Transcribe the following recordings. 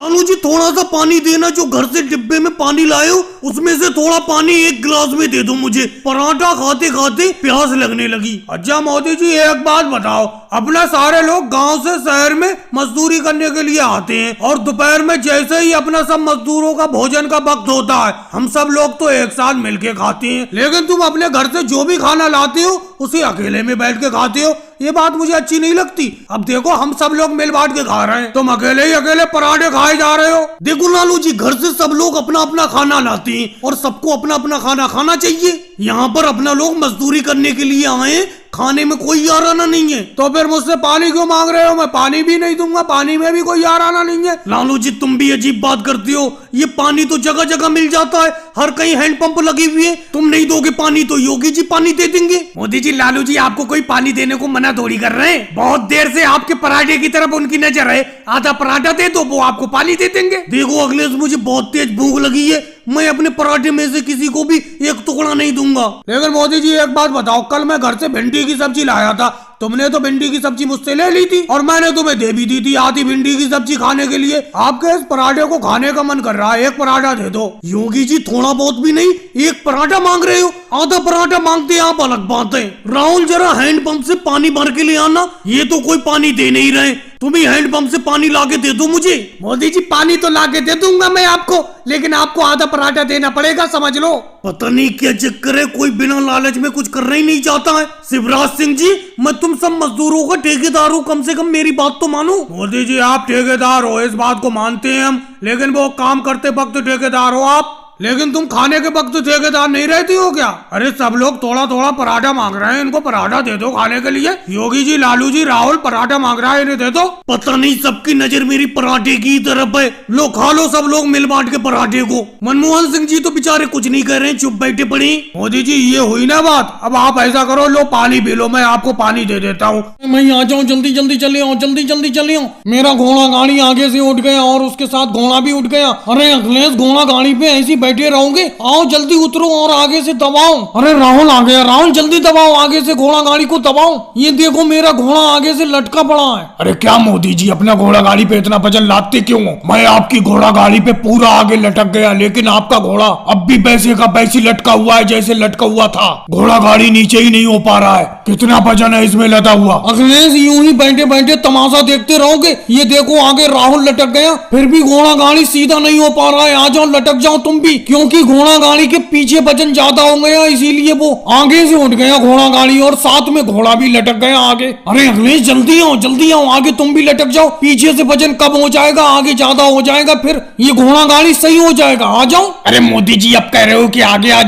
लालू जी थोड़ा सा पानी देना, जो घर से डिब्बे में पानी लाए हो उसमें से थोड़ा पानी एक गिलास में दे दो मुझे, पराठा खाते खाते प्यास लगने लगी। अच्छा मोदी जी एक बात बताओ, अपना सारे लोग गांव से शहर में मजदूरी करने के लिए आते हैं और दोपहर में जैसे ही अपना सब मजदूरों का भोजन का वक्त होता है हम सब लोग तो एक साथ मिलके खाते हैं, लेकिन तुम अपने घर से जो भी खाना लाते हो उसे अकेले में बैठ के खाते हो। ये बात मुझे अच्छी नहीं लगती। अब देखो हम सब लोग मिल बांट के खा रहे हैं, तुम अकेले ही अकेले पराठे खाए जा रहे हो। देखो लालू जी घर से सब लोग अपना अपना खाना लाते हैं और सबको अपना अपना खाना खाना चाहिए। यहाँ पर अपना लोग मजदूरी करने के लिए आए, खाने में कोई याराना नहीं है, तो फिर मुझसे पानी क्यों मांग रहे हो? मैं पानी भी नहीं दूंगा, पानी में भी कोई याराना नहीं है। लालू जी तुम भी अजीब बात करते हो, ये पानी तो जगह जगह मिल जाता है, हर कहीं हैंडपंप लगी हुई है, तुम नहीं दोगे पानी तो योगी जी पानी दे देंगे। मोदी जी लालू जी आपको कोई पानी देने को मना थोड़ी कर रहे हैं, बहुत देर से आपके पराठे की तरफ उनकी नजर है, आधा पराठा दे दो वो आपको पानी दे देंगे। देखो अखिलेश मुझे बहुत तेज भूख लगी है, मैं अपने पराठे में से किसी को भी एक टुकड़ा नहीं दूंगा। लेकिन मोदी जी एक बात बताओ, कल मैं घर से भिंडी की सब्जी लाया था, तुमने तो भिंडी की सब्जी मुझसे ले ली थी और मैंने तुम्हें दे भी दी थी आधी भिंडी की सब्जी खाने के लिए। आपके इस पराठे को खाने का मन कर रहा है, एक पराठा दे दो। योगी जी थोड़ा बहुत भी नहीं, एक पराठा मांग रहे हो, आधा पराठा मांगते आप अलग बात है। राहुल जरा हैंडपंप से पानी भर के ले आना, ये तो कोई पानी दे नहीं रहे, तुम ही हैंडपंप से पानी लाके दे दो मुझे। मोदी जी पानी तो लाके दे दूंगा मैं आपको, लेकिन आपको आधा पराठा देना पड़ेगा, समझ लो। पता नहीं क्या चक्कर है, कोई बिना लालच में कुछ करना ही नहीं चाहता है। शिवराज सिंह जी मैं तुम सब मजदूरों का ठेकेदार हूँ, कम से कम मेरी बात तो मानो। मोदी जी आप ठेकेदार हो, इस बात को मानते हैं हम, लेकिन वो काम करते वक्त ठेकेदार हो आप, लेकिन तुम खाने के वक्त ठेकेदार नहीं रहती हो क्या? अरे सब लोग थोड़ा थोड़ा पराठा मांग रहे हैं, इनको पराठा दे दो खाने के लिए। योगी जी लालू जी राहुल पराठा मांग रहा है, इन्हें दे दो। पता नहीं सबकी नजर मेरी पराठे की तरफ है, लो खा लो सब लोग मिल बांट के पराठे को। मनमोहन सिंह जी तो बेचारे कुछ नहीं कर रहे हैं, चुप बैठे पड़े। मोदी जी ये हुई ना बात, अब आप ऐसा करो, लो पानी पी लो, मैं आपको पानी दे देता हूँ। मैं आ जाऊँ, जल्दी जल्दी चले आओ, जल्दी जल्दी चले आओ। मेरा घोड़ा गाड़ी आगे से उठ गया और उसके साथ घोड़ा भी उठ गया। अरे अखिलेश घोड़ा गाड़ी पे ऐसी बैठे रहोगे, आओ जल्दी उतरो और आगे से दबाओ। अरे राहुल आ गया, राहुल जल्दी दबाओ, आगे से घोड़ा गाड़ी को दबाओ। ये देखो मेरा घोड़ा आगे से लटका पड़ा है। अरे क्या मोदी जी अपना घोड़ा गाड़ी पे इतना वजन लादते क्यों हो? मैं आपकी घोड़ा गाड़ी पे पूरा आगे लटक गया, लेकिन आपका घोड़ा अब भी वैसे का वैसी लटका हुआ है जैसे लटका हुआ था। घोड़ा गाड़ी नीचे ही नहीं हो पा रहा है, कितना वजन है इसमें लदा हुआ। अखिलेश यूं ही बैठे बैठे तमाशा देखते रहोगे? ये देखो आगे राहुल लटक गया, फिर भी घोड़ा गाड़ी सीधा नहीं हो पा रहा है। आ जाओ लटक जाओ तुम भी, क्योंकि घोड़ा गाड़ी के पीछे वजन ज्यादा हो गया, इसीलिए वो आगे से उठ गया घोड़ा गाड़ी और साथ में घोड़ा भी लटक गया आगे। अरे अखिलेश जल्दी आओ, आगे तुम भी लटक जाओ, पीछे से वजन कम हो जाएगा, आगे ज्यादा हो जाएगा, फिर ये घोड़ा गाड़ी सही हो जाएगा। आ जाओ। अरे मोदी जी अब कह रहे हो कि आगे आ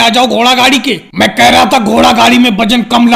जाओ घोड़ा गाड़ी के। मैं कह रहा था घोड़ा गाड़ी में वजन कम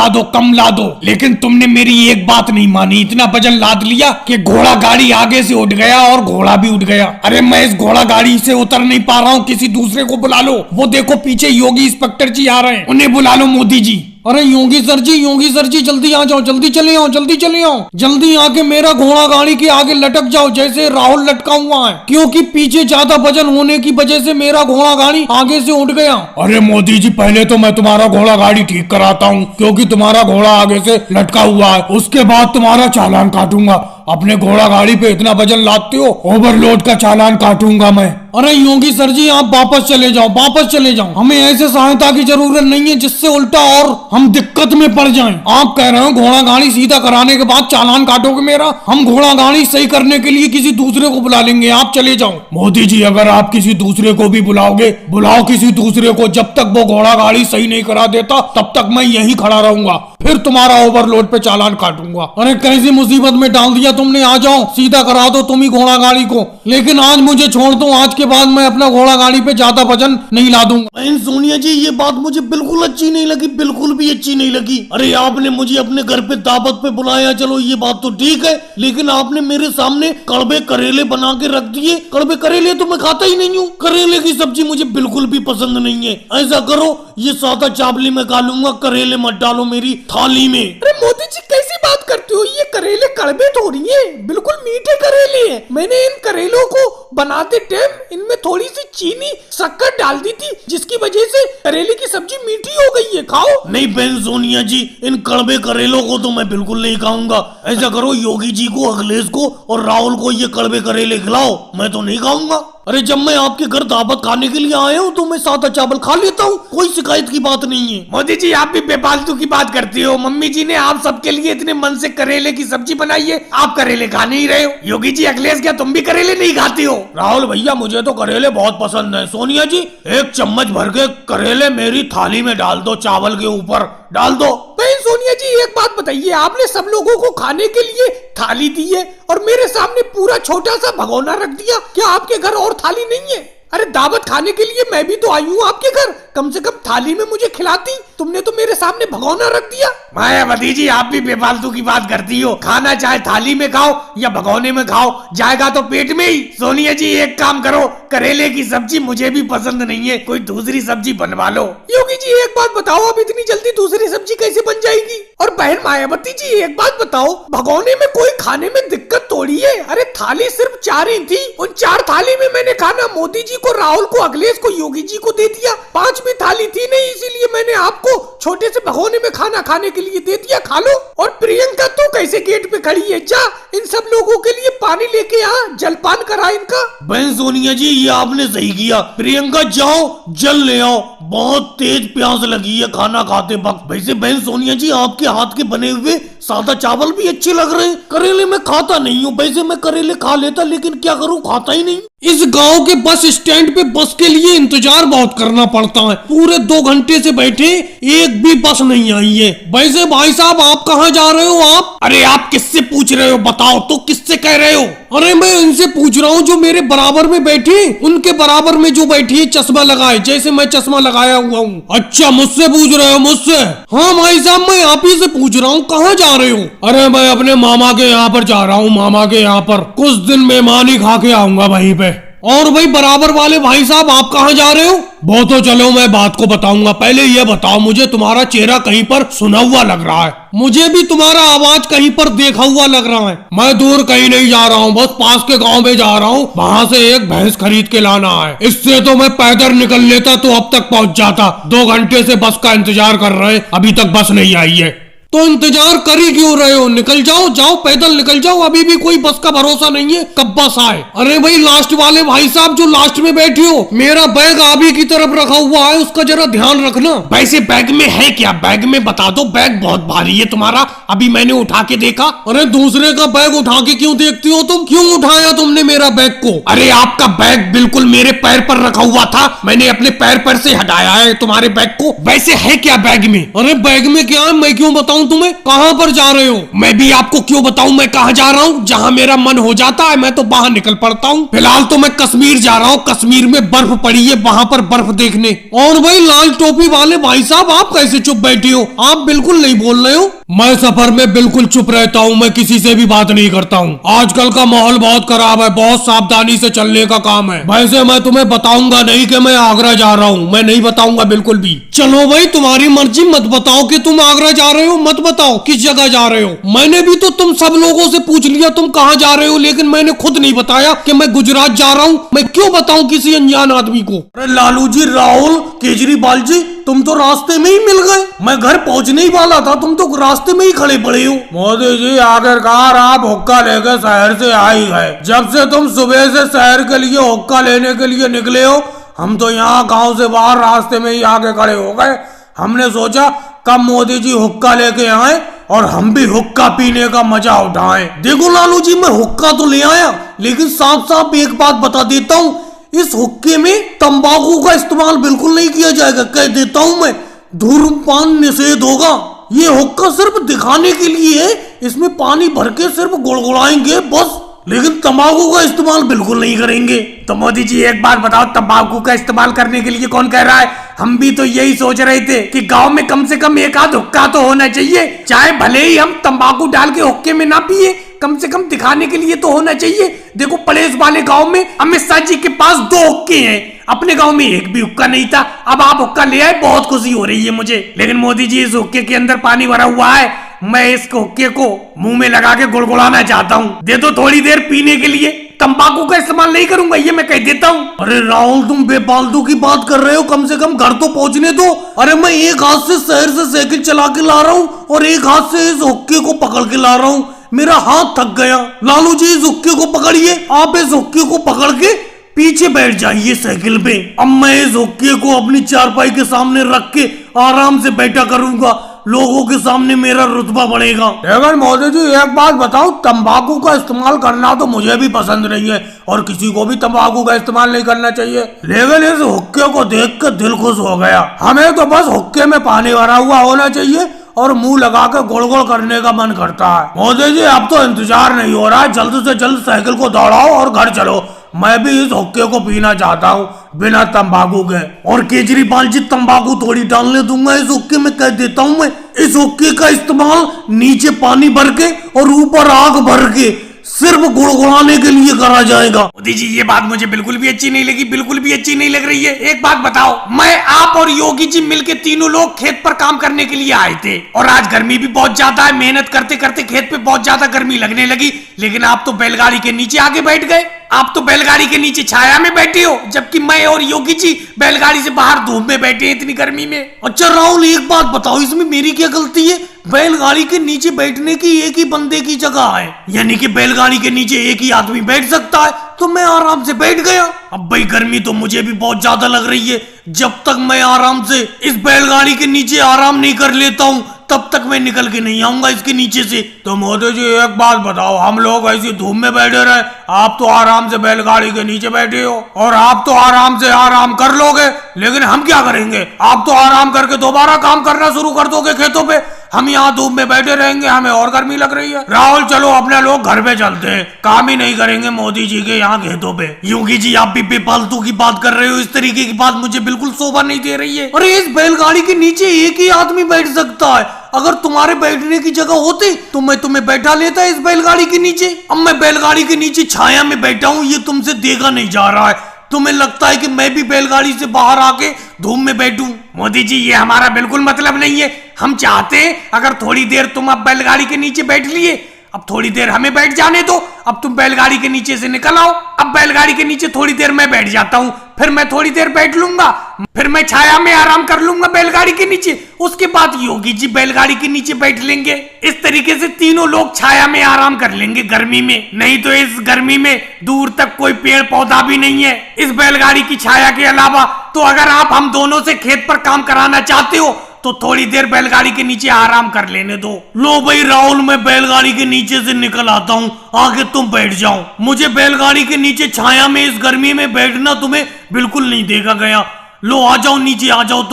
ला दो, लेकिन तुमने मेरी एक बात नहीं मानी, इतना वजन लाद लिया कि घोड़ा गाड़ी आगे से उठ गया और घोड़ा भी उठ गया। अरे मैं इस घोड़ा गाड़ी से उतर नहीं पा रहा हूँ, किसी दूसरे को बुला लो। वो देखो पीछे योगी इंस्पेक्टर जी आ रहे हैं, उन्हें बुला लो मोदी जी। अरे योगी सर जी जल्दी आ जाओ, जल्दी चले आओ, जल्दी आके मेरा घोड़ा गाड़ी के आगे लटक जाओ जैसे राहुल लटका हुआ है, क्योंकि पीछे ज्यादा वजन होने की वजह से मेरा घोड़ा गाड़ी आगे से उठ गया। अरे मोदी जी पहले तो मैं तुम्हारा घोड़ा गाड़ी ठीक कराता हूँ, क्योंकि तुम्हारा घोड़ा आगे से लटका हुआ है, उसके बाद तुम्हारा चालान काटूंगा। अपने घोड़ा गाड़ी पे इतना वजन लादते हो, ओवरलोड का चालान काटूंगा मैं। अरे योगी सर जी आप वापस चले जाओ, हमें ऐसे सहायता की जरूरत नहीं है जिससे उल्टा और हम दिक्कत में पड़ जाएं। आप कह रहे हो घोड़ा गाड़ी सीधा कराने के बाद चालान काटोगे मेरा, हम घोड़ा गाड़ी सही करने के लिए किसी दूसरे को बुला लेंगे, आप चले जाओ। मोदी जी अगर आप किसी दूसरे को भी बुलाओगे, बुलाओ किसी दूसरे को, जब तक वो घोड़ा गाड़ी सही नहीं करा देता तब तक मैं यही खड़ा रहूंगा, फिर तुम्हारा ओवरलोड पे चालान काटूंगा। अरे कैसी मुसीबत में डाल दिया तुमने, आ जाओ सीधा करा दो तुम ही घोड़ा गाड़ी को, लेकिन आज मुझे छोड़ दो, आज के बाद मैं अपना घोड़ा गाड़ी पे ज्यादा वजन नहीं ला दूंगा। सोनिया जी ये बात मुझे बिल्कुल अच्छी नहीं लगी, बिल्कुल भी अच्छी नहीं लगी। अरे आपने मुझे अपने घर पे दावत पे बुलाया, चलो ये बात तो ठीक है, लेकिन आपने मेरे सामने कड़वे करेले बना के रख दिए। कड़वे करेले तो मैं खाता ही नहीं हूँ, करेले की सब्जी मुझे बिल्कुल भी पसंद नहीं है। ऐसा करो ये सादा चावली में खा लूंगा, करेले मत डालो मेरी थाली में। अरे मोदी जी कैसी बात करते जानते हो ये करेले कड़वे थोड़ी है, बिल्कुल मीठे करेले हैं। मैंने इन करेलों को बनाते टाइम इनमें थोड़ी सी चीनी शक्कर डाल दी थी, जिसकी वजह से करेले की सब्जी मीठी हो गई है। खाओ। नहीं बहन सोनिया जी, इन कड़वे करेलों को तो मैं बिल्कुल नहीं खाऊंगा। ऐसा करो, योगी जी को, अखिलेश को और राहुल को ये कड़वे करेले खिलाओ, मैं तो नहीं खाऊंगा। अरे जब मैं आपके घर दावत खाने के लिए आया हूँ तो मैं सादा चावल खा लेता हूँ, कोई शिकायत की बात नहीं है। मोदी जी आप भी बेफालतू की बात करते हो। मम्मी जी ने आप सबके लिए इतने मन से करेले की सब्जी बनाई है, आप करेले खा नहीं रहे हो। योगी जी, अखिलेश, क्या तुम भी करेले नहीं खाते हो? राहुल भैया, मुझे तो करेले बहुत पसंद है। सोनिया जी, एक चम्मच भर के करेले मेरी थाली में डाल दो, चावल के ऊपर डाल दो। बहन सोनिया जी एक बात बताइए, आपने सब लोगों को खाने के लिए थाली दी है और मेरे सामने पूरा छोटा सा भगोना रख दिया। क्या आपके घर और थाली नहीं है? अरे दावत खाने के लिए मैं भी तो आई हूँ आपके घर, कम से कम थाली में मुझे खिलाती। तुमने तो मेरे सामने भगोना रख दिया। मायावती जी, आप भी बेफालतू की बात करती हो। खाना चाहे थाली में खाओ या भगोने में खाओ, जाएगा तो पेट में ही। सोनिया जी एक काम करो, करेले की सब्जी मुझे भी पसंद नहीं है, कोई दूसरी सब्जी बनवा लो। योगी जी एक बात बताओ, अब इतनी जल्दी दूसरी सब्जी कैसे बन जाएगी? और बहन मायावती जी एक बात बताओ, भगोने में कोई खाने में दिक्कत थोड़ी है। अरे थाली सिर्फ 4 ही थी, उन 4 थाली में मैंने खाना मोदी जी को, राहुल को, अखिलेश को, योगी जी को दे दिया। 5वीं थाली थी नहीं, इसीलिए मैंने आपको छोटे से भगोने में खाना खाने के लिए दे दिया, खा लो। और प्रियंका तो कैसे गेट पे खड़ी है, जा इन सब लोगों के लिए पानी लेके आ, जलपान करा इनका। बहन सोनिया जी ये आपने सही किया। प्रियंका जाओ जल ले आओ, बहुत तेज प्यास लगी है खाना खाते वक्त। वैसे बहन सोनिया जी, आपके हाथ के बने हुए सादा चावल भी अच्छे लग रहे हैं। करेले मैं खाता नहीं हूँ, वैसे मैं करेले खा लेता, लेकिन क्या करूँ, खाता ही नहीं। इस गांव के बस स्टैंड पे बस के लिए इंतजार बहुत करना पड़ता है, पूरे 2 घंटे से बैठे, एक भी बस नहीं आई है। वैसे भाई साहब आप कहाँ जा रहे हो आप? अरे आप किससे पूछ रहे हो, बताओ तो, किससे कह रहे हो? अरे मैं इनसे पूछ रहा हूँ जो मेरे बराबर में बैठी, उनके बराबर में जो बैठी है चश्मा लगाए, जैसे मैं चश्मा लगाया हुआ हूँ। अच्छा मुझसे पूछ रहे हो? मुझसे? हाँ भाई साहब मैं आप ही से पूछ रहा हूँ, कहाँ जा रहे हो? अरे मैं अपने मामा के यहाँ पर जा रहा हूँ, मामा के यहाँ पर कुछ दिन मेहमानी खा के आऊंगा वहीं पे। और भाई बराबर वाले भाई साहब आप कहाँ जा रहे हो? वो तो चलो मैं बात को बताऊंगा, पहले ये बताओ मुझे, तुम्हारा चेहरा कहीं पर सुना हुआ लग रहा है। मुझे भी तुम्हारा आवाज कहीं पर देखा हुआ लग रहा है। मैं दूर कहीं नहीं जा रहा हूँ, बस पास के गांव में जा रहा हूँ, वहाँ से एक भैंस खरीद के लाना है। इससे तो मैं पैदल निकल लेता तो अब तक पहुँच जाता। 2 घंटे से बस का इंतजार कर रहे हैं, अभी तक बस नहीं आई है। तो इंतजार कर ही क्यों रहे हो? निकल जाओ, जाओ पैदल निकल जाओ, अभी भी कोई बस का भरोसा नहीं है कब बस आए। अरे भाई लास्ट वाले भाई साहब जो लास्ट में बैठे हो, मेरा बैग आप ही की तरफ रखा हुआ है, उसका जरा ध्यान रखना। वैसे बैग में है क्या? बैग में बता दो, बैग बहुत भारी है तुम्हारा, अभी मैंने उठा के देखा। अरे दूसरे का बैग उठा के क्यों देखती हो तुम? क्यों उठाया तुमने मेरा बैग को? अरे आपका बैग बिल्कुल मेरे पैर पर रखा हुआ था, मैंने अपने पैर पर से हटाया है तुम्हारे बैग को। वैसे है क्या बैग में? अरे बैग में क्या है, मैं क्यों बताऊं तुम्हें? कहां पर जा रहे हो? मैं भी आपको क्यों बताऊं मैं कहां जा रहा हूं? जहां मेरा मन हो जाता है मैं तो बाहर निकल पड़ता हूं। फिलहाल तो मैं कश्मीर जा रहा हूं, कश्मीर में बर्फ पड़ी है, वहां पर बर्फ देखने। और भाई लाल टोपी वाले भाई साहब आप कैसे चुप बैठे हो? आप बिल्कुल नहीं बोल रहे हो। मैं सफर में बिल्कुल चुप रहता हूँ, मैं किसी से भी बात नहीं करता हूँ। आजकल का माहौल बहुत खराब है, बहुत सावधानी से चलने का काम है। वैसे मैं तुम्हें बताऊंगा नहीं कि मैं आगरा जा रहा हूँ, मैं नहीं बताऊंगा बिल्कुल भी। चलो भाई तुम्हारी मर्जी, मत बताओ कि तुम आगरा जा रहे हो, मत बताओ किस जगह जा रहे हो। मैंने भी तो तुम सब लोगों से पूछ लिया तुम कहाँ जा रहे हो, लेकिन मैंने खुद नहीं बताया कि मैं गुजरात जा रहा हूँ। मैं क्यों बताऊं किसी अनजान आदमी को? अरे लालू जी, राहुल, केजरीवाल जी, तुम तो रास्ते में ही मिल गए। मैं घर पहुंचने ही वाला था, तुम तो रास्ते में ही खड़े पड़े हो। मोदी जी आखिरकार आप हुक्का लेकर शहर से आ ही गए। जब से तुम सुबह से शहर के लिए हुक्का लेने के लिए निकले हो, हम तो यहाँ गांव से बाहर रास्ते में ही आके खड़े हो गए। हमने सोचा कब मोदी जी हुक्का लेके आए और हम भी हुक्का पीने का मजा उठाएं। देखो लालू जी, मैं हुक्का तो ले आया, लेकिन साफ साफ एक बात बता देता हूँ, इस हुक्के में तंबाकू का इस्तेमाल बिल्कुल नहीं किया जाएगा। कह देता हूँ मैं, धूम्रपान निषेध होगा। ये हुक्का सिर्फ दिखाने के लिए है, इसमें पानी भर के सिर्फ गुड़गुड़ाएंगे बस, लेकिन तंबाकू का इस्तेमाल बिल्कुल नहीं करेंगे। तो मोदी जी एक बात बताओ, तंबाकू का इस्तेमाल करने के लिए कौन कह रहा है? हम भी तो यही सोच रहे थे कि गांव में कम से कम एक आध हुक्का तो होना चाहिए, चाहे भले ही हम तंबाकू डाल के हुक्के में ना पिए, कम से कम दिखाने के लिए तो होना चाहिए। देखो पड़ोस वाले गांव में अमित शाह जी के पास 2 हुक्के हैं, अपने गांव में एक भी हुक्का नहीं था। अब आप हुक्का ले आए, बहुत खुशी हो रही है मुझे। लेकिन मोदी जी, इस हुक्के के अंदर पानी भरा हुआ है, मैं इस हुक्के को मुंह में लगा के गुड़गुड़ाना चाहता हूँ। दे दो थोड़ी देर पीने के लिए। तंबाकू का इस्तेमाल नहीं करूंगा, ये मैं कह देता हूँ। अरे राहुल, तुम बेफालतू की बात कर रहे हो, कम से कम घर तो पहुंचने दो। अरे मैं एक हाथ से शहर से साइकिल चला के ला रहा हूँ और एक हाथ से इस हुक्के को पकड़ के ला रहा हूँ। मेरा हाथ थक गया। लालू जी, इस हुक्के को पकड़िए। आप इस हुक्के को पकड़ के पीछे बैठ जाइए साइकिल पे। अब मैं इस हुक्के को अपनी चारपाई के सामने रख के आराम से बैठा करूंगा। लोगों के सामने मेरा रुतबा बढ़ेगा। लेकिन मोदी जी, एक बात बताओ, तंबाकू का इस्तेमाल करना तो मुझे भी पसंद नहीं है और किसी को भी तंबाकू का इस्तेमाल नहीं करना चाहिए, लेकिन इस हुक्के को देख कर दिल खुश हो गया। हमें तो बस हुक्के में पानी भरा हुआ होना चाहिए और मुंह लगा कर गुड़गुड़ करने का मन करता है। मोदी जी, अब तो इंतजार नहीं हो रहा है, जल्द से जल्द साइकिल को दौड़ाओ और घर चलो। मैं भी इस हुक्के को पीना चाहता हूँ बिना तंबाकू के। और केजरीवाल जी, तंबाकू थोड़ी डालने दूंगा इस हुक्के में, कह देता हूँ मैं। इस हुक्के का इस्तेमाल नीचे पानी भर के और ऊपर आग भर के सिर्फ गुड़गुड़ाने के लिए करा जाएगा। मोदी जी, ये बात मुझे बिल्कुल भी अच्छी नहीं लगी, बिल्कुल भी अच्छी नहीं लग रही है। एक बात बताओ, मैं, आप और योगी जी मिलके तीनों लोग खेत पर काम करने के लिए आए थे और आज गर्मी भी बहुत ज्यादा है, मेहनत करते करते खेत पे बहुत ज्यादा गर्मी लगने लगी, लेकिन आप तो बैलगाड़ी के नीचे आके बैठ गए। आप तो बैलगाड़ी के नीचे छाया में बैठे हो, जबकि मैं और योगी जी बैलगाड़ी से बाहर धूप में बैठे हैं इतनी गर्मी में। अच्छा राहुल, एक बात बताओ, इसमें मेरी क्या गलती है? बैलगाड़ी के नीचे बैठने की एक ही बंदे की जगह है, यानी कि बैलगाड़ी के नीचे एक ही आदमी बैठ सकता है, तो मैं आराम से बैठ गया। अब भाई, गर्मी तो मुझे भी बहुत ज्यादा लग रही है। जब तक मैं आराम से इस बैलगाड़ी के नीचे आराम नहीं कर लेता हूँ, तब तक मैं निकल के नहीं आऊंगा इसके नीचे से। तो मोदी जी, एक बात बताओ, हम लोग ऐसी धूप में बैठे रहे, आप तो आराम से बैलगाड़ी के नीचे बैठे हो और आप तो आराम से आराम कर लोगे, लेकिन हम क्या करेंगे? आप तो आराम करके दोबारा काम करना शुरू कर दोगे खेतों पे, हम यहाँ धूप में बैठे रहेंगे, हमें और गर्मी लग रही है। राहुल, चलो अपने लोग घर पे चलते हैं, काम ही नहीं करेंगे मोदी जी के यहाँ खेतों पे। योगी जी, आप भी बेफालतू की बात कर रहे हो, इस तरीके की बात मुझे बिल्कुल शोभा नहीं दे रही है। अरे इस बैलगाड़ी के नीचे एक ही आदमी बैठ सकता है, अगर तुम्हारे बैठने की जगह होती तो मैं तुम्हें बैठा लेता इस बैलगाड़ी के नीचे। अब मैं बैलगाड़ी के नीचे छाया में बैठा हूँ, ये तुमसे देखा नहीं जा रहा है। तुम्हें लगता है कि मैं भी बैलगाड़ी से बाहर आके धूप में बैठूं? मोदी जी, ये हमारा बिल्कुल मतलब नहीं है। हम चाहते हैं अगर थोड़ी देर तुम अब बैलगाड़ी के नीचे बैठ लिए, अब थोड़ी देर हमें बैठ जाने दो। अब तुम बैलगाड़ी के नीचे से निकल आओ, अब बैलगाड़ी के नीचे थोड़ी देर मैं बैठ जाता हूँ, फिर मैं थोड़ी देर बैठ लूंगा, फिर मैं छाया में आराम कर लूंगा बैलगाड़ी के नीचे, उसके बाद योगी जी बैलगाड़ी के नीचे बैठ लेंगे। इस तरीके से तीनों लोग छाया में आराम कर लेंगे गर्मी में। नहीं तो इस गर्मी में दूर तक कोई पेड़ पौधा भी नहीं है इस बैलगाड़ी की छाया के अलावा। तो अगर आप हम दोनों से खेत पर काम कराना चाहते हो तो थोड़ी देर बैलगाड़ी के नीचे आराम कर लेने दो। लो भाई राहुल, मैं बैलगाड़ी के नीचे से निकल आता हूँ, आगे तुम बैठ जाओ। मुझे बैलगाड़ी के नीचे छाया में इस गर्मी में बैठना तुम्हें बिल्कुल नहीं देखा गया। लो आ जाओ, नीचे आ जाओ,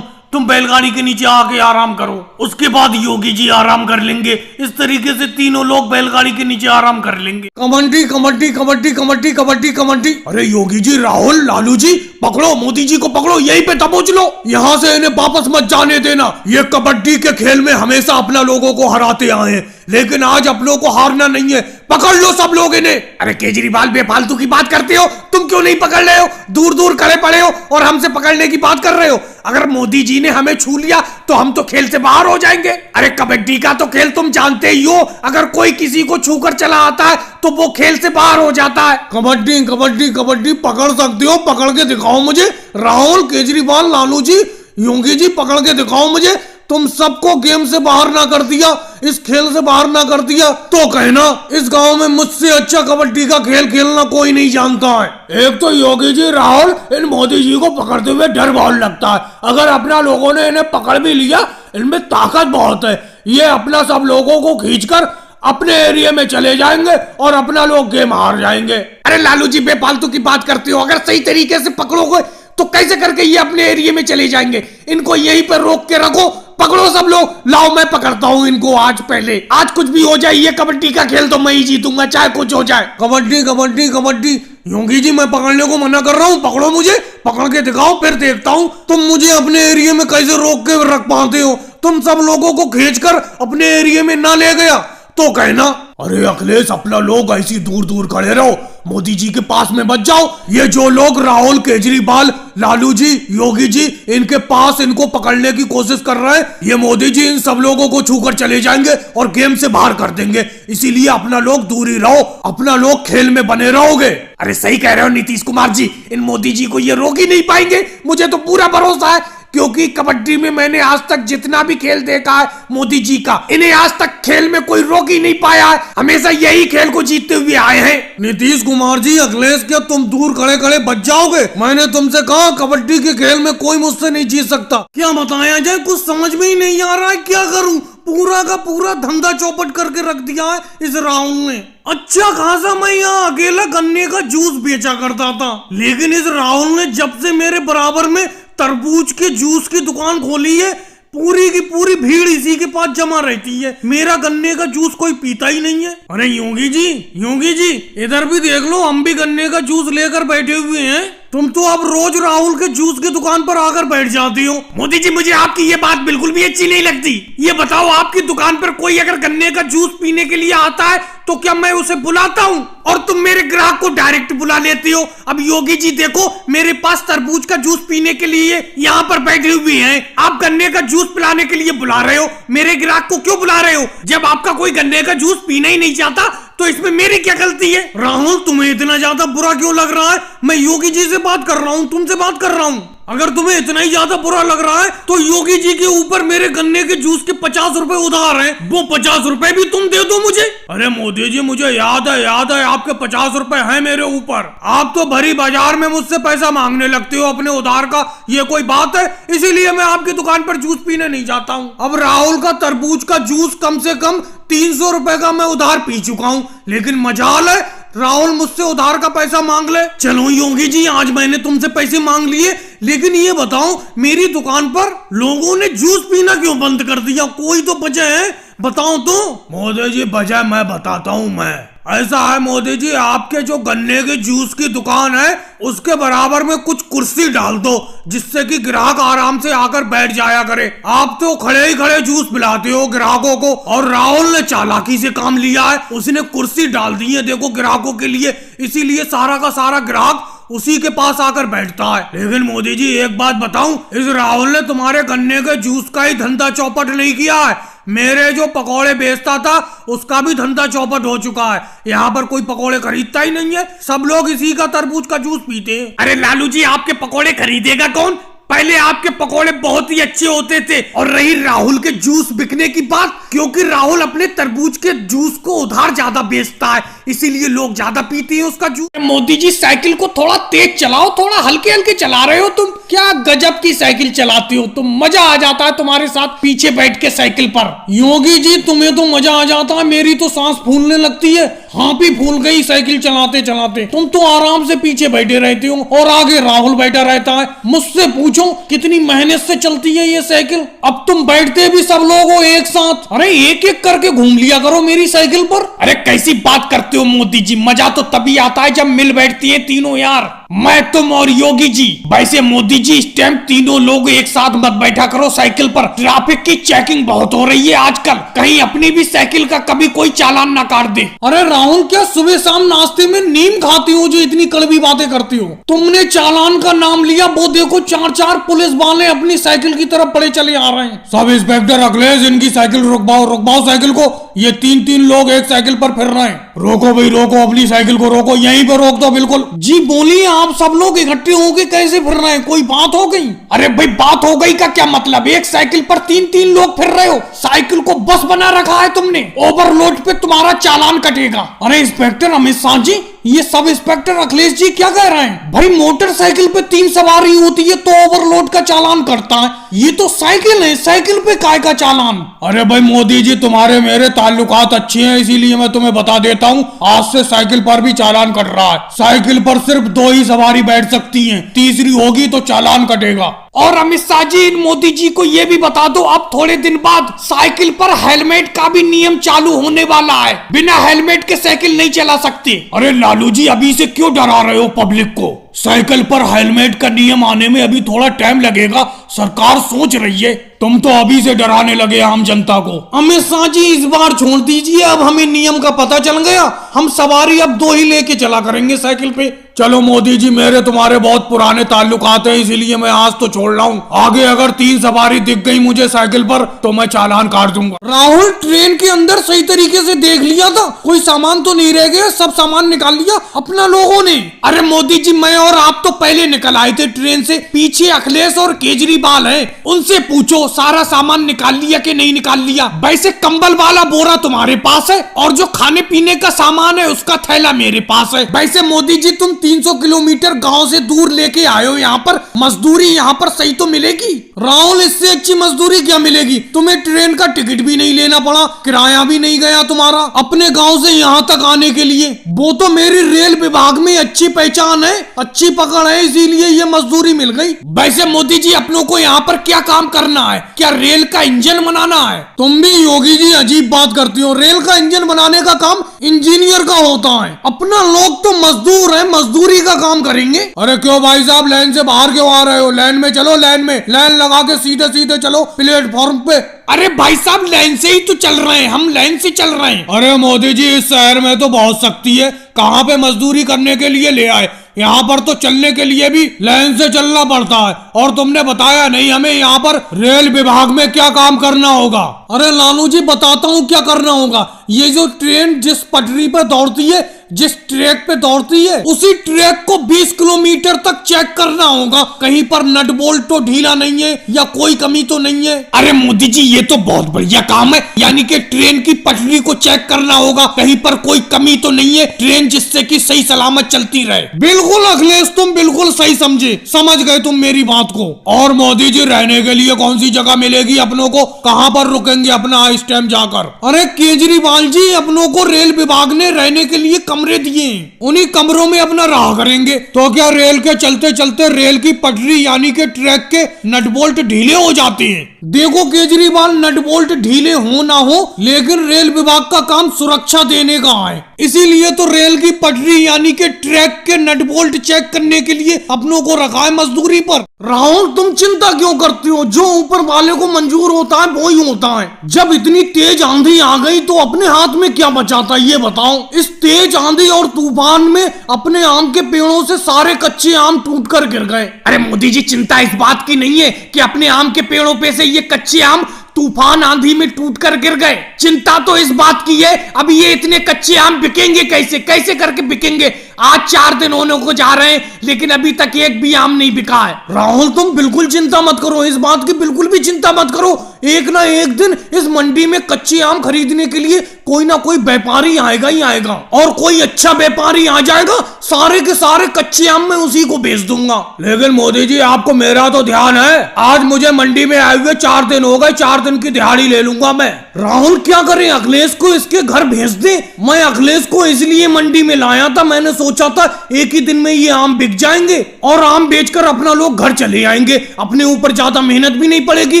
तुम बैलगाड़ी के नीचे आके आराम करो, उसके बाद योगी जी आराम कर लेंगे। इस तरीके से तीनों लोग बैलगाड़ी के नीचे आराम कर लेंगे। कबड्डी कबड्डी कबड्डी कबड्डी कबड्डी कबड्डी। अरे योगी जी, राहुल, लालू जी, पकड़ो मोदी जी को, पकड़ो, यहीं पे दबोच लो, यहाँ से इन्हें वापस मत जाने देना। ये कबड्डी के खेल में हमेशा अपना लोगों को हराते आए हैं, लेकिन आज अपनों को हारना नहीं है। पकड़ लो सब लोग इन्हें। अरे केजरीवाल, बेफालतू की बात करते हो, तुम क्यों नहीं पकड़ रहे हो? दूर दूर खड़े पड़े हो और हमसे पकड़ने की बात कर रहे हो। अगर मोदी जी ने हमें छू लिया तो हम तो खेल से बाहर हो जाएंगे। अरे कबड्डी का तो खेल तुम जानते ही हो, अगर कोई किसी को छूकर चला आता है तो वो खेल से बाहर हो जाता है। कबड्डी कबड्डी कबड्डी पकड़ सकते हो, पकड़ के दिखाओ मुझे। राहुल, केजरीवाल, लालू जी, योगी जी, पकड़ के दिखाओ मुझे। तुम सबको गेम से बाहर ना कर दिया, इस खेल से बाहर ना कर दिया तो कहना इस गांव में मुझसे अच्छा कबड्डी का खेल खेलना कोई नहीं जानता है। एक तो योगी जी, राहुल, इन मोदी जी को पकड़ते हुए डर बहुत लगता है। अगर अपना लोगों ने इन्हें पकड़ भी लिया, इनमें ताकत बहुत है, ये अपना सब लोगों को खींचकर अपने एरिया में चले जाएंगे और अपना लोग गेम हार जाएंगे। अरे लालू जी, बेफालतू की बात करते हो, अगर सही तरीके से पकड़ोगे तो कैसे करके ये अपने एरिया में चले जाएंगे? इनको यहीं पर रोक के रखो, पकड़ो सब लोग। लाओ, मैं पकड़ता हूँ इनको आज। पहले आज कुछ भी हो जाए, ये कबड्डी का खेल तो मैं ही जीतूंगा, चाहे कुछ हो जाए। कबड्डी कबड्डी कबड्डी। योगी जी, मैं पकड़ने को मना कर रहा हूँ, पकड़ो मुझे, पकड़ के दिखाओ, फिर देखता हूँ तुम मुझे अपने एरिया में कैसे रोक के रख पाते हो। तुम सब लोगों को खींचकर अपने एरिया में ना ले गया तो कहना। अरे अखिलेश, अपना लोग ऐसी दूर दूर खड़े रहो, मोदी जी के पास में मत जाओ। ये जो लोग राहुल, केजरीवाल, लालू जी, योगी जी, इनके पास इनको पकड़ने की कोशिश कर रहे हैं, ये मोदी जी इन सब लोगों को छूकर चले जाएंगे और गेम से बाहर कर देंगे। इसीलिए अपना लोग दूरी रहो, अपना लोग खेल में बने रहोगे। अरे सही कह रहे हो नीतीश कुमार जी, इन मोदी जी को ये रोक ही नहीं पाएंगे, मुझे तो पूरा भरोसा है। क्योंकि कबड्डी में मैंने आज तक जितना भी खेल देखा है मोदी जी का, इन्हें आज तक खेल में कोई रोक ही नहीं पाया है, हमेशा यही खेल को जीतते हुए आए हैं। नीतीश कुमार जी, अखिलेश, क्या तुम दूर खड़े खड़े बच जाओगे? मैंने तुमसे कहा कबड्डी के खेल में कोई मुझसे नहीं जीत सकता। क्या बताया जाए, कुछ समझ में ही नहीं आ रहा है, क्या करूं? पूरा का पूरा धंधा चौपट करके रख दिया है इस राहुल ने। अच्छा खासा मैं यहाँ अकेला गन्ने का जूस बेचा करता था, लेकिन इस राहुल ने जब से मेरे बराबर में तरबूज के जूस की दुकान खोली है, पूरी की पूरी भीड़ इसी के पास जमा रहती है। मेरा गन्ने का जूस कोई पीता ही नहीं है। अरे योगी जी, इधर भी देख लो, हम भी गन्ने का जूस लेकर बैठे हुए हैं। तुम तो अब रोज राहुल के जूस की दुकान पर आकर बैठ जाती हो। मोदी जी, मुझे आपकी ये बात बिल्कुल भी अच्छी नहीं लगती। ये बताओ, आपकी दुकान पर कोई अगर गन्ने का जूस पीने के लिए आता है तो क्या मैं उसे बुलाता हूँ और तुम मेरे ग्राहक को डायरेक्ट बुला लेती हो? अब योगी जी देखो, मेरे पास तरबूज का जूस पीने के लिए यहाँ पर बैठे हुए हैं, आप गन्ने का जूस पिलाने के लिए बुला रहे हो। मेरे ग्राहक को क्यों बुला रहे हो? जब आपका कोई गन्ने का जूस पीना ही नहीं चाहता तो इसमें मेरी क्या गलती है? राहुल, तुम्हें इतना ज्यादा बुरा क्यों लग रहा है? मैं योगी जी से बात कर रहा हूँ, तुमसे बात कर रहा हूँ। अगर तुम्हें इतना ही ज्यादा बुरा लग रहा है तो योगी जी के ऊपर मेरे गन्ने के जूस के 50 रुपए उधार हैं, वो 50 रुपए भी तुम दे दो मुझे। अरे मोदी जी, मुझे याद है आपके 50 रुपए हैं मेरे ऊपर। आप तो भरी बाजार में मुझसे पैसा मांगने लगते हो अपने उधार का, ये कोई बात है? इसीलिए मैं आपकी दुकान पर जूस पीने नहीं जाता हूँ। अब राहुल का तरबूज का जूस कम से कम 300 रुपए का मैं उधार पी चुका हूँ, लेकिन मजाल है राहुल मुझसे उधार का पैसा मांग ले। चलो योगी जी, आज मैंने तुमसे पैसे मांग लिए, लेकिन ये बताओ, मेरी दुकान पर लोगों ने जूस पीना क्यों बंद कर दिया? कोई तो वजह है, बताओ तो। मोदी जी, वजह मैं बताता हूँ। ऐसा है मोदी जी, आपके जो गन्ने के जूस की दुकान है उसके बराबर में कुछ कुर्सी डाल दो, जिससे कि ग्राहक आराम से आकर बैठ जाया करे। आप तो खड़े ही खड़े जूस पिलाते हो ग्राहकों को, और राहुल ने चालाकी से काम लिया है, उसने कुर्सी डाल दी है देखो ग्राहकों के लिए, इसीलिए सारा का सारा ग्राहक उसी के पास आकर बैठता है। लेकिन मोदी जी, एक बात बताऊं, इस राहुल ने तुम्हारे गन्ने के जूस का ही धंधा चौपट नहीं किया है, मेरे जो पकोड़े बेचता था उसका भी धंधा चौपट हो चुका है। यहाँ पर कोई पकोड़े खरीदता ही नहीं है, सब लोग इसी का तरबूज का जूस पीते हैं। अरे लालू जी, आपके पकोड़े खरीदेगा कौन? पहले आपके पकोड़े बहुत ही अच्छे होते थे। और रही राहुल के जूस बिकने की बात, क्योंकि राहुल अपने तरबूज के जूस को उधार ज्यादा बेचता है, इसीलिए लोग ज्यादा पीते हैं उसका जूस। मोदी जी, साइकिल को थोड़ा तेज चलाओ, थोड़ा हल्के हल्के चला रहे हो तुम। क्या गजब की साइकिल चलाती हो तुम, मजा आ जाता है तुम्हारे साथ पीछे बैठ के साइकिल पर। योगी जी, तुम्हें तो मजा आ जाता है, मेरी तो सांस फूलने लगती है, हाँ भी फूल गई साइकिल चलाते चलाते। तुम तो आराम से पीछे बैठे रहते हो और आगे राहुल बैठा रहता है। मुझसे पूछो कितनी मेहनत से चलती है ये साइकिल। अब तुम बैठते भी सब लोग हो एक साथ, अरे एक एक करके घूम लिया करो मेरी साइकिल पर। अरे कैसी बात करते हो मोदी जी, मजा तो तभी आता है जब मिल बैठती है तीनों यार, मैं, तुम और योगी जी। वैसे मोदी जी, इस टाइम तीनों लोग एक साथ मत बैठा करो साइकिल पर, ट्रैफिक की चेकिंग बहुत हो रही है आजकल, कहीं अपनी भी साइकिल का कभी कोई चालान ना काट दे। अरे राहुल, क्या सुबह शाम नाश्ते में नीम खाती हो जो इतनी कड़वी बातें करती हो? तुमने चालान का नाम लिया, वो देखो 4-4 पुलिस वाले अपनी साइकिल की तरफ बड़े चले आ रहे हैं। सब इंस्पेक्टर अखिलेश, इनकी साइकिल रुकवाओ साइकिल को, ये 3-3 लोग एक साइकिल पर फिर रहे हैं। रोको भाई रोको, अपनी साइकिल को रोको, यहीं पर रोक दो बिल्कुल। जी बोलिए, आप सब लोग इकट्ठे होके कैसे फिर रहे हैं, कोई बात हो गई? अरे भाई, बात हो गई का क्या मतलब, एक साइकिल पर 3-3 लोग फिर रहे हो, साइकिल को बस बना रखा है तुमने, ओवरलोड पे तुम्हारा चालान कटेगा। अरे इंस्पेक्टर अमित शाह जी, ये सब इंस्पेक्टर अखिलेश जी क्या कह रहे हैं? भाई मोटरसाइकिल पे 3 सवारी होती है तो ओवरलोड का चालान करता है, ये तो साइकिल है, साइकिल पे काय का चालान? अरे भाई मोदी जी, तुम्हारे मेरे ताल्लुकात अच्छे हैं, इसीलिए मैं तुम्हें बता देता हूँ, आज से साइकिल पर भी चालान कट रहा है। साइकिल पर सिर्फ 2 ही सवारी बैठ सकती है, तीसरी होगी तो चालान कटेगा। और अमित शाह जी, इन मोदी जी को ये भी बता दो, अब थोड़े दिन बाद साइकिल पर हेलमेट का भी नियम चालू होने वाला है, बिना हेलमेट के साइकिल नहीं चला सकते। अरे लालू जी, अभी से क्यों डरा रहे हो पब्लिक को? साइकिल पर हेलमेट का नियम आने में अभी थोड़ा टाइम लगेगा, सरकार सोच रही है, तुम तो अभी से डराने लगे आम जनता को। अमित शाह जी इस बार छोड़ दीजिए, अब हमें नियम का पता चल गया, हम सवारी अब 2 ही लेके चला करेंगे साइकिल पे। चलो मोदी जी, मेरे तुम्हारे बहुत पुराने ताल्लुकात हैं, इसीलिए मैं आज तो छोड़ रहा हूँ। आगे अगर 3 सवारी दिख गई मुझे साइकिल पर तो मैं चालान काट दूंगा। राहुल, ट्रेन के अंदर सही तरीके से देख लिया था, कोई सामान तो नहीं रह गया, सब सामान निकाल लिया अपना लोगों ने। अरे मोदी जी, मैं और आप तो पहले निकल आए थे ट्रेन से, पीछे अखिलेश और केजरीवाल हैं, उनसे पूछो सारा सामान निकाल लिया कि नहीं निकाल लिया। वैसे कंबल वाला बोरा तुम्हारे पास है और जो खाने पीने का सामान है उसका थैला मेरे पास है। वैसे मोदी जी, तुम 300 किलोमीटर गांव से दूर लेके आए हो यहाँ पर, मजदूरी यहाँ पर सही तो मिलेगी? राहुल, इससे अच्छी मजदूरी क्या मिलेगी? तुम्हें ट्रेन का टिकट भी नहीं लेना पड़ा, किराया भी नहीं गया तुम्हारा अपने गांव से यहाँ तक आने के लिए। वो तो मेरी रेल विभाग में अच्छी पहचान है, अच्छी पकड़ है, इसीलिए ये मजदूरी मिल गई। वैसे मोदी जी, अपनों को यहाँ पर क्या काम करना है? क्या रेल का इंजन बनाना है? तुम भी योगी जी अजीब बात करती हो, रेल का इंजन बनाने का काम इंजीनियर का होता है, अपना लोग तो मजदूर है, मजदूरी का काम करेंगे। अरे क्यों भाई साहब, लाइन से बाहर क्यों आ रहे हो? लाइन में चलो, लाइन में लाइन लगा के सीधे सीधे चलो प्लेटफॉर्म पे। अरे भाई साहब, लाइन से ही तो चल रहे हैं, हम लाइन से चल रहे हैं। अरे मोदी जी, इस शहर में तो बहुत सख्ती है, कहाँ पे मजदूरी करने के लिए ले आए, यहाँ पर तो चलने के लिए भी लाइन से चलना पड़ता है। और तुमने बताया नहीं हमें यहाँ पर रेल विभाग में क्या काम करना होगा। अरे लालू जी, बताता हूँ क्या करना होगा। ये जो ट्रेन जिस पटरी पर दौड़ती है, जिस ट्रैक पे दौड़ती है, उसी ट्रैक को 20 किलोमीटर तक चेक करना होगा, कहीं पर नट बोल्ट तो ढीला नहीं है या कोई कमी तो नहीं है। अरे मोदी जी, ये तो बहुत बढ़िया काम है, यानी कि ट्रेन की पटरी को चेक करना होगा, कहीं पर कोई कमी तो नहीं है, ट्रेन जिससे कि सही सलामत चलती रहे। बिल्कुल अखिलेश, तुम बिल्कुल सही समझे, समझ गए तुम मेरी बात को। और मोदी जी, रहने के लिए कौन सी जगह मिलेगी अपनों को, कहाँ पर रुकेंगे अपना इस टाइम जाकर? अरे केजरीवाल जी, अपनों को रेल विभाग ने रहने के लिए कमरे दिए, उन्हीं कमरों में अपना रहा करेंगे। तो क्या रेल के चलते चलते रेल की पटरी यानी कि ट्रैक के नट बोल्ट ढीले हो जाते हैं? देखो केजरीवाल, नट बोल्ट ढीले हो ना हो, लेकिन रेल विभाग का काम सुरक्षा देने का है, इसीलिए तो रेल की पटरी यानी कि ट्रैक के नट बोल्ट चेक करने के लिए अपनों को रखा है मजदूरी पर। राहुल, तुम चिंता क्यों करती हो? जो ऊपर वाले को मंजूर होता है वो ही होता है। जब इतनी तेज आंधी आ गई तो अपने हाथ में क्या बचा था ये बताओ? इस तेज आंधी और तूफान में अपने आम के पेड़ों से सारे कच्चे आम टूटकर गिर गए। अरे मोदी जी, चिंता इस बात की नहीं है कि अपने आम के पेड़ों पे से ये कच्चे आम तूफान आंधी में टूटकर गिर गए, चिंता तो इस बात की है अब ये इतने कच्चे आम बिकेंगे कैसे, कैसे करके बिकेंगे। आज 4 दिन होने को जा रहे हैं लेकिन अभी तक एक भी आम नहीं बिका है। राहुल, तुम बिल्कुल चिंता मत करो, इस बात की बिल्कुल भी चिंता मत करो, एक ना एक दिन इस मंडी में कच्चे आम खरीदने के लिए कोई ना कोई व्यापारी आएगा ही आएगा, और कोई अच्छा व्यापारी आ जाएगा, सारे के सारे कच्चे आम मैं उसी को बेच दूंगा। लेकिन मोदी जी, आपको मेरा तो ध्यान है, आज मुझे मंडी में आए हुए 4 दिन हो गए, 4 दिन की दिहाड़ी ले लूंगा मैं। राहुल, क्या करें, अखिलेश को इसके घर भेज दे? मैं अखिलेश को इसलिए मंडी में लाया था, मैंने सोचा था एक ही दिन में ये आम बिक जाएंगे और आम बेचकर अपना लोग घर चले आएंगे, अपने ऊपर ज्यादा मेहनत भी नहीं पड़ेगी,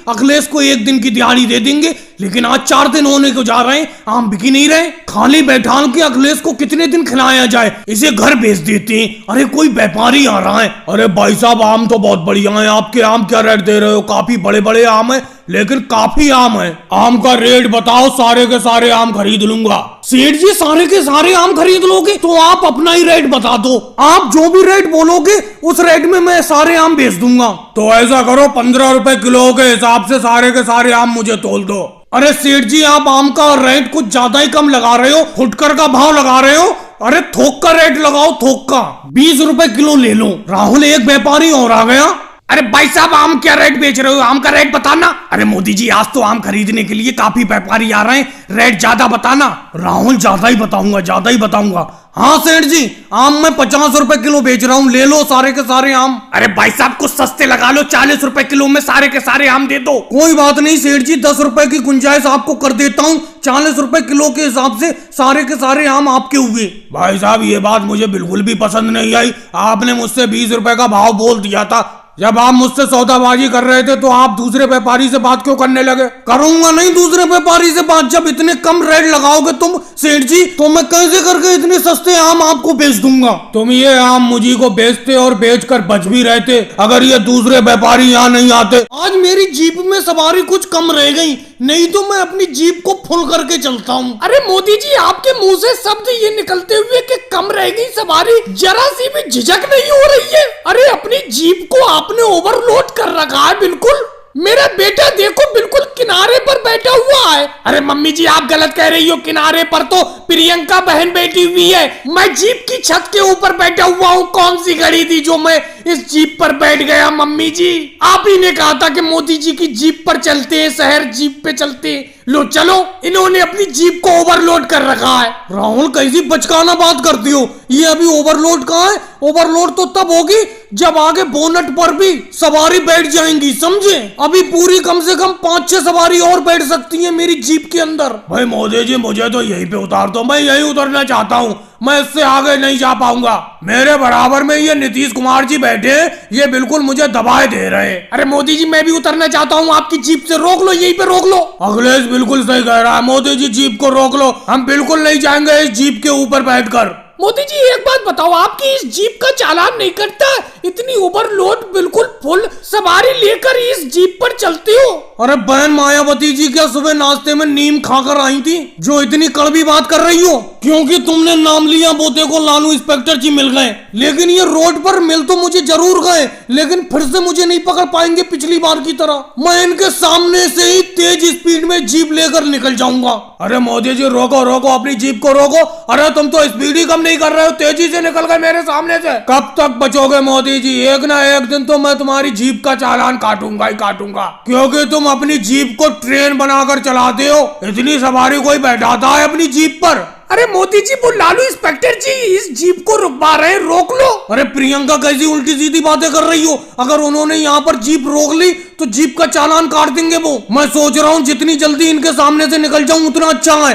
अखिलेश को 1 दिन की दिहाड़ी दे देंगे। लेकिन आज 4 दिन होने को जा रहे हैं, आम बिक ही नहीं रहे। खाली बैठाल के अखिलेश को कितने दिन खिलाया जाए, इसे घर भेज देते हैं। अरे कोई व्यापारी आ रहा है। अरे भाई साहब, आम तो बहुत बढ़िया है, आपके आम क्या रेट दे रहे हो? काफी बड़े बड़े आम है, लेकिन काफी आम है, आम का रेट बताओ, सारे के सारे आम खरीद लूंगा। सेठ जी, सारे के सारे आम खरीद लोगे तो आप अपना ही रेट बता दो, आप जो भी रेट बोलोगे उस रेट में मैं सारे आम बेच दूंगा। तो ऐसा करो, 15 रुपए किलो के हिसाब से सारे के सारे आम मुझे तोल दो। अरे सेठ जी, आप आम का रेट कुछ ज्यादा ही कम लगा रहे हो, फुटकर का भाव लगा रहे हो। अरे थोक का रेट लगाओ, थोक का 20 रुपए किलो ले लो। राहुल, एक व्यापारी और आ गया। अरे भाई साहब, आम क्या रेट बेच रहे हो? आम का रेट बताना। अरे मोदी जी, आज तो आम खरीदने के लिए काफी व्यापारी आ रहे हैं, रेट ज्यादा बताना। राहुल, ज्यादा ही बताऊंगा, ज्यादा ही बताऊंगा। हाँ सेठ जी, आम मैं 50 रुपए किलो बेच रहा हूँ, ले लो सारे के सारे आम। अरे भाई साहब, कुछ सस्ते लगा लो, 40 रुपए किलो में सारे के सारे आम दे दो। कोई बात नहीं सेठ जी, 10 रुपए की गुंजाइश आपको कर देता हूँ, 40 रुपए किलो के हिसाब से सारे के सारे आम आपके हुए। भाई साहब, ये बात मुझे बिल्कुल भी पसंद नहीं आई, आपने मुझसे 20 रुपए का भाव बोल दिया था, जब आप मुझसे सौदाबाजी कर रहे थे तो आप दूसरे व्यापारी से बात क्यों करने लगे? करूंगा नहीं दूसरे व्यापारी से बात। जब इतने कम रेट लगाओगे तुम सेठ जी, तो मैं कैसे करके इतने सस्ते आम आपको बेच दूंगा? तुम ये आम मुझी को बेचते और बेचकर बच भी रहते अगर ये दूसरे व्यापारी यहाँ नहीं आते। आज मेरी जीप में सवारी कुछ कम रह गई, नहीं तो मैं अपनी जीप को फुल करके चलता हूँ। अरे मोदी जी, आपके मुंह से शब्द ये निकलते हुए कि कम रह गई सवारी, जरा सी भी झिझक नहीं हो रही है? अरे अपनी जीप को आपने ओवरलोड कर रखा है बिल्कुल। मेरा बेटा देखो बिल्कुल किनारे पर बैठा हुआ है। अरे मम्मी जी, आप गलत कह रही हो, किनारे पर तो प्रियंका बहन बैठी हुई है। मैं जीप की छत के ऊपर बैठा हुआ हूँ। कौन सी घड़ी थी जो मैं इस जीप पर बैठ गया? मम्मी जी, आप ही ने कहा था कि मोदी जी की जीप पर चलते हैं, शहर जीप पे चलते हैं। लो चलो, इन्होंने अपनी जीप को ओवरलोड कर रखा है। राहुल, कैसी बचकाना बात करती हो? ये अभी ओवरलोड कहाँ है? ओवरलोड तो तब होगी जब आगे बोनट पर भी सवारी बैठ जाएंगी, समझे? अभी पूरी कम से कम 5-6 सवारी और बैठ सकती है मेरी जीप के अंदर। भाई मोदी जी, मुझे तो यहीं पे उतार दो, मैं यहीं उतरना चाहता हूँ। मैं इससे आगे नहीं जा पाऊंगा। मेरे बराबर में ये नीतीश कुमार जी बैठे, ये बिल्कुल मुझे दबाए दे रहे हैं। अरे मोदी जी, मैं भी उतरना चाहता हूँ, आपकी जीप से रोक लो, यहीं पे रोक लो। अखिलेश बिल्कुल सही कह रहा है। मोदी जी, जीप को रोक लो, हम बिल्कुल नहीं जाएंगे इस जीप के ऊपर बैठकर। मोदी जी एक बात बताओ, आपकी इस जीप का चालान नहीं कटता? इतनी ओवरलोड बिल्कुल फुल सवारी लेकर इस जीप पर चलते हो? अरे बहन मायावती जी, क्या सुबह नाश्ते में नीम खाकर आई थी जो इतनी कड़वी बात कर रही हो? क्योंकि तुमने नाम लिया बोते को लालू इंस्पेक्टर जी मिल गए, लेकिन ये रोड पर मिल तो मुझे जरूर गए, लेकिन फिर से मुझे नहीं पकड़ पाएंगे पिछली बार की तरह। मैं इनके सामने से ही तेज स्पीड में जीप लेकर निकल जाऊंगा। अरे मोदी जी, रोको रोको, अपनी जीप को रोको। अरे तुम तो स्पीड ही कम नहीं कर रहे हो, तेजी से निकल गए मेरे सामने से। कब तक बचोगे मोदी जी? एक ना एक दिन तो मैं तुम्हारी जीप का चालान काटूंगा ही काटूंगा, क्योंकि तुम अपनी जीप को ट्रेन बनाकर चलाते हो। इतनी सवारी कोई बैठाता है अपनी जीप पर? अरे मोदी जी, वो लालू इंस्पेक्टर जी इस जीप को रुकवा रहे हैं, रोक लो। अरे प्रियंका, कैसी उल्टी सीधी बातें कर रही हो? अगर उन्होंने यहाँ पर जीप रोक ली तो जीप का चालान काट देंगे वो। मैं सोच रहा हूँ जितनी जल्दी इनके सामने से निकल जाऊं उतना अच्छा है।